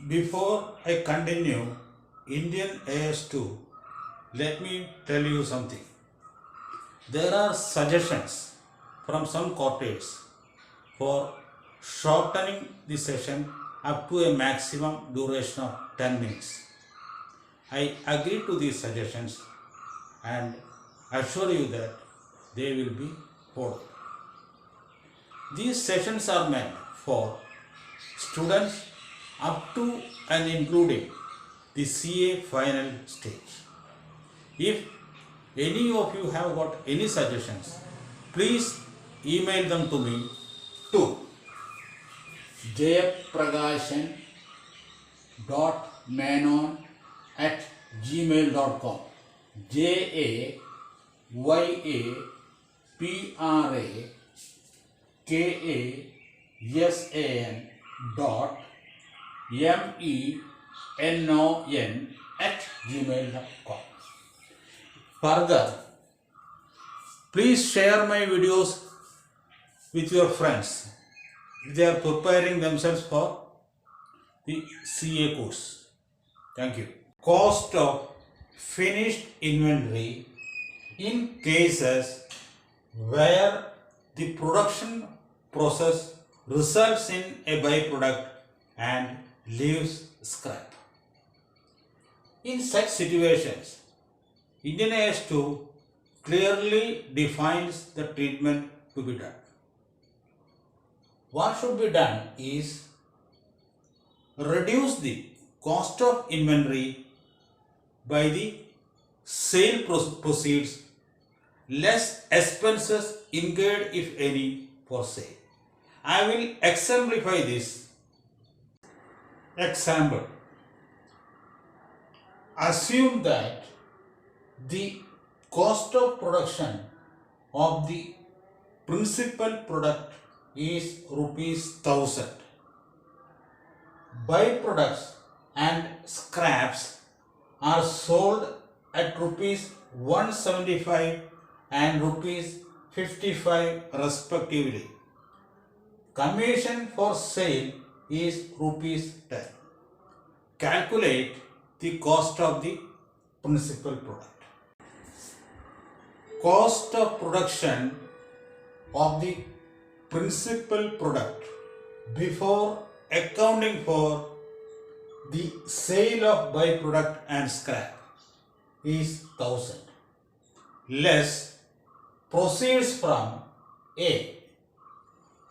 Before I continue Indian AS2, let me tell you something. There are suggestions from some quarters for shortening the session up to a maximum duration of 10 minutes. I agree to these suggestions and assure you that they will be followed. These sessions are meant for students up to and including the CA final stage. If any of you have got any suggestions, please email them to me to jayapragasan.menon@gmail.com. jayapragasan.menon@gmail.com. Further, please share my videos with your friends if they are preparing themselves for the CA course. Thank you. Cost of finished inventory in cases where the production process results in a byproduct and leaves scrap. In such situations, Indian AS2 clearly defines the treatment to be done. What should be done is reduce the cost of inventory by the sale proceeds, less expenses incurred if any for sale. I will exemplify this. Example. Assume that the cost of production of the principal product is ₹1,000. Byproducts and scraps are sold at ₹175 and ₹55 respectively. Commission for sale is ₹10. Calculate the cost of the principal product. Cost of production of the principal product before accounting for the sale of byproduct and scrap is 1,000 less proceeds from A,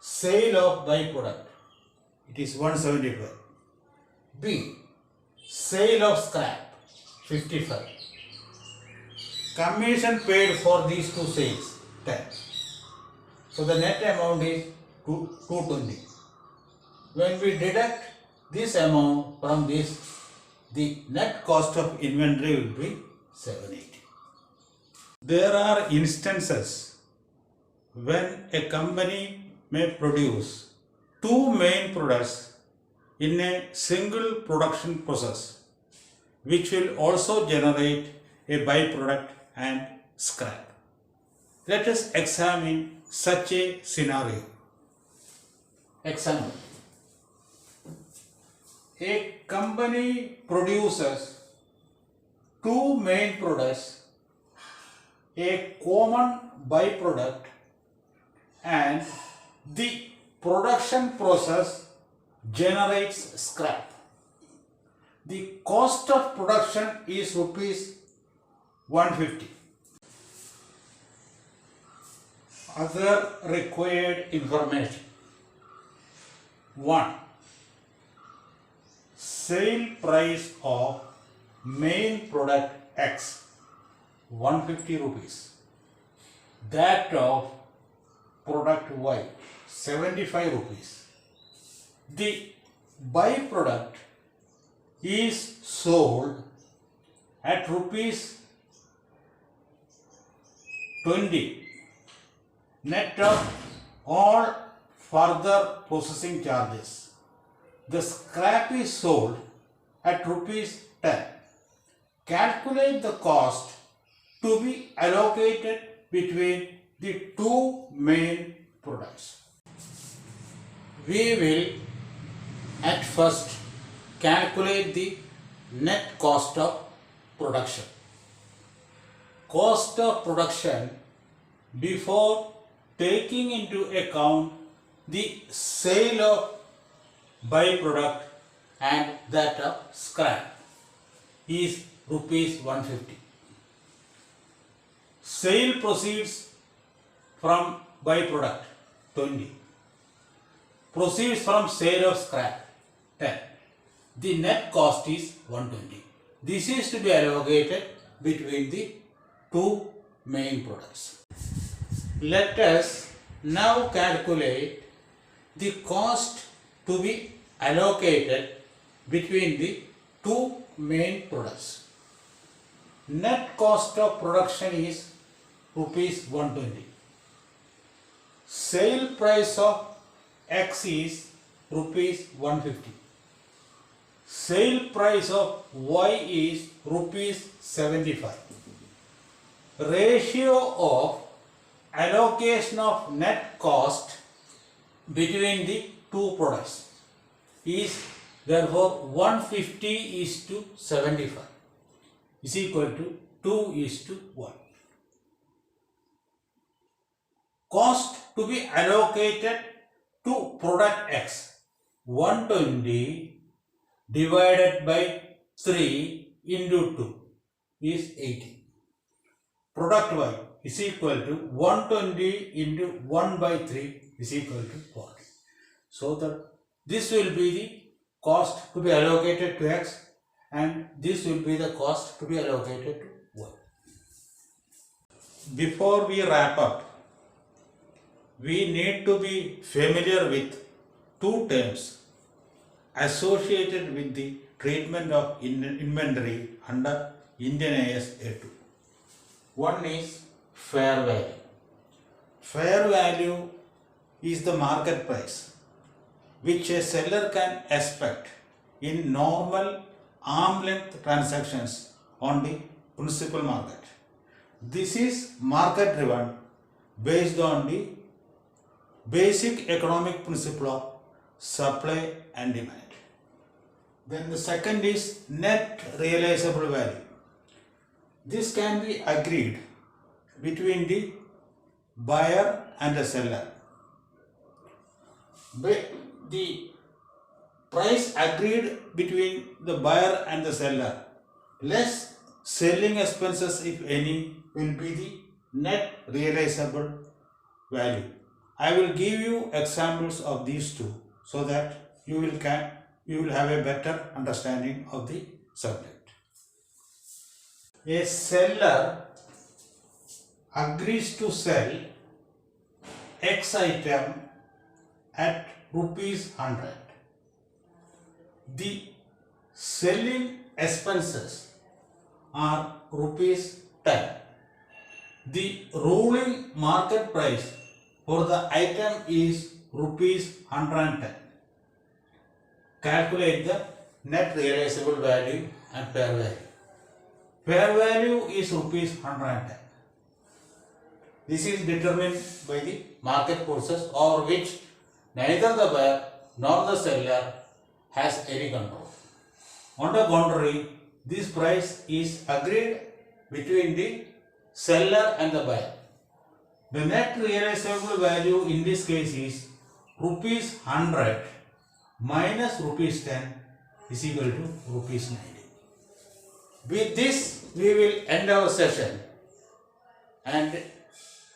sale of byproduct, it is 175, B, sale of scrap, 55, commission paid for these two sales, 10. So the net amount is 220. When we deduct this amount from this, the net cost of inventory will be 780. There are instances when a company may produce two main products in a single production process, which will also generate a byproduct and scrap. Let us examine such a scenario. Example. A company produces two main products, a common byproduct, and the production process generates scrap. The cost of production is ₹150. Other required information. 1. Sale price of main product X, 150 rupees. That of product Y, 75 rupees. The byproduct is sold at ₹20 net of all further processing charges. The scrap is sold at ₹10. Calculate the cost to be allocated between the two main products. We will at first calculate the net cost of production. Cost of production before taking into account the sale of byproduct and that of scrap is rupees 150. Sale proceeds from byproduct 20. Proceeds from sale of scrap 10. The net cost is 120. This is to be allocated between the two main products. Let us now calculate the cost to be allocated between the two main products. Net cost of production is rupees 120. Sale price of X is rupees 150. Sale price of Y is rupees 75. Ratio of allocation of net cost between the two products is therefore 150 is to 75 is equal to 2 is to 1. Cost to be allocated to product X 120 divided by 3 into 2 is 80. Product Y is equal to 120 into 1 by 3 is equal to 40. So that this will be the cost to be allocated to X and this will be the cost to be allocated to Y. Before we wrap up, we need to be familiar with two terms associated with the treatment of inventory under Indian AS A2. One is fair value. Fair value is the market price which a seller can expect in normal arm length transactions on the principal market. This is market driven based on the basic economic principle of supply and demand. Then the second is net realizable value. This can be agreed between the buyer and the seller. The price agreed between the buyer and the seller less selling expenses, if any, will be the net realizable value. I will give you examples of these two so that you will have a better understanding of the subject. A seller agrees to sell X item at rupees 100. The selling expenses are rupees 10. The ruling market price for the item is rupees 110. Calculate the net realizable value and fair value. Fair value is rupees 110. This is determined by the market forces over which neither the buyer nor the seller has any control. On the contrary, this price is agreed between the seller and the buyer. The net realizable value in this case is rupees 100 minus rupees 10 is equal to rupees 90. With this, we will end our session and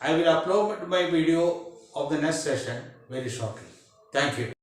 I will upload my video of the next session very shortly. Thank you.